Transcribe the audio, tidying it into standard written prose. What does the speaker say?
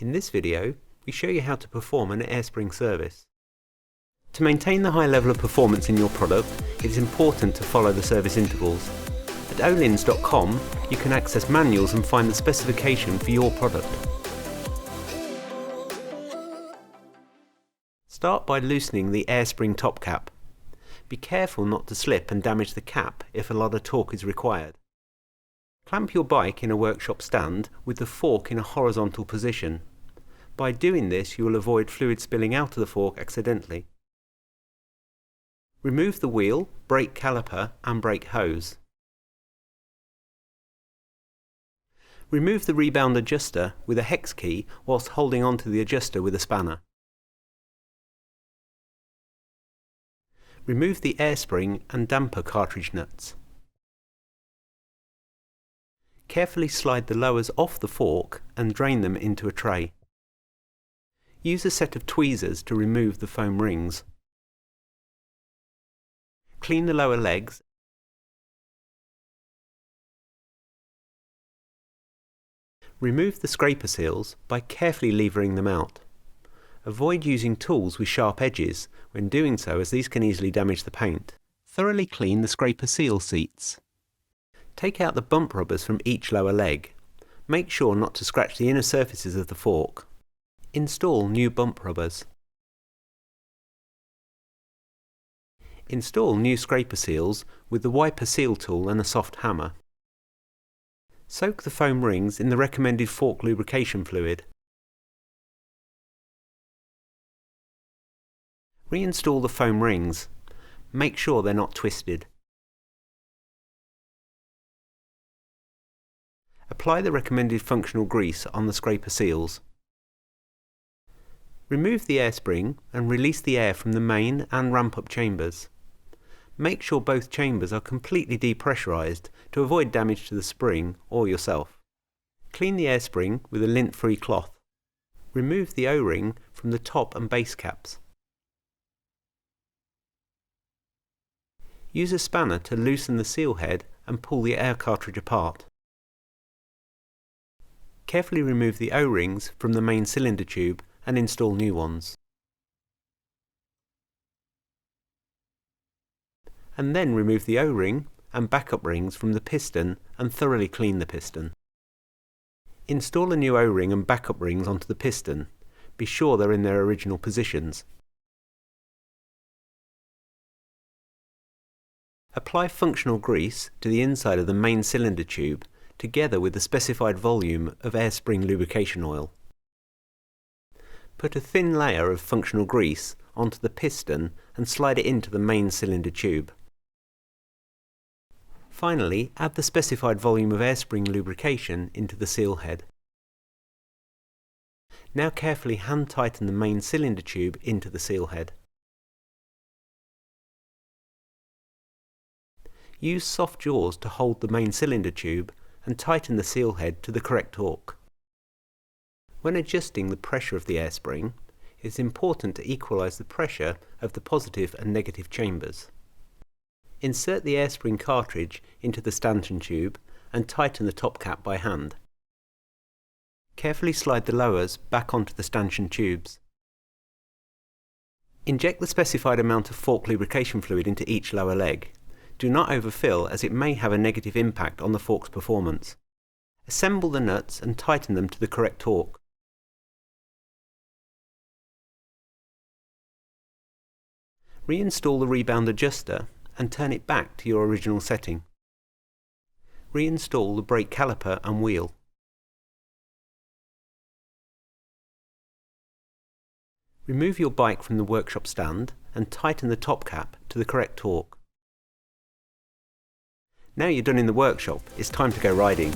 In this video, we show you how to perform an air spring service. To maintain the high level of performance in your product, it is important to follow the service intervals. At Öhlins.com, you can access manuals and find the specification for your product. Start by loosening the air spring top cap. Be careful not to slip and damage the cap if a lot of torque is required. Clamp your bike in a workshop stand with the fork in a horizontal position. By doing this, you will avoid fluid spilling out of the fork accidentally. Remove the wheel, brake caliper and brake hose. Remove the rebound adjuster with a hex key whilst holding onto the adjuster with a spanner. Remove the air spring and damper cartridge nuts. Carefully slide the lowers off the fork and drain them into a tray. Use a set of tweezers to remove the foam rings. Clean the lower legs. Remove the scraper seals by carefully levering them out. Avoid using tools with sharp edges when doing so, as these can easily damage the paint. Thoroughly clean the scraper seal seats. Take out the bump rubbers from each lower leg. Make sure not to scratch the inner surfaces of the fork. Install new bump rubbers. Install new scraper seals with the wiper seal tool and a soft hammer. Soak the foam rings in the recommended fork lubrication fluid. Reinstall the foam rings. Make sure they're not twisted. Apply the recommended functional grease on the scraper seals. Remove the air spring and release the air from the main and ramp-up chambers. Make sure both chambers are completely depressurized to avoid damage to the spring or yourself. Clean the air spring with a lint-free cloth. Remove the O-ring from the top and base caps. Use a spanner to loosen the seal head and pull the air cartridge apart. Carefully remove the O-rings from the main cylinder tube and install new ones. And then remove the O-ring and backup rings from the piston and thoroughly clean the piston. Install a new O-ring and backup rings onto the piston. Be sure they're in their original positions. Apply functional grease to the inside of the main cylinder tube together with the specified volume of air spring lubrication oil. Put a thin layer of functional grease onto the piston and slide it into the main cylinder tube. Finally, add the specified volume of air spring lubrication into the seal head. Now carefully hand tighten the main cylinder tube into the seal head. Use soft jaws to hold the main cylinder tube and tighten the seal head to the correct torque. When adjusting the pressure of the air spring, it is important to equalize the pressure of the positive and negative chambers. Insert the air spring cartridge into the stanchion tube and tighten the top cap by hand. Carefully slide the lowers back onto the stanchion tubes. Inject the specified amount of fork lubrication fluid into each lower leg. Do not overfill, as it may have a negative impact on the fork's performance. Assemble the nuts and tighten them to the correct torque. Reinstall the rebound adjuster and turn it back to your original setting. Reinstall the brake caliper and wheel. Remove your bike from the workshop stand and tighten the top cap to the correct torque. Now you're done in the workshop, it's time to go riding.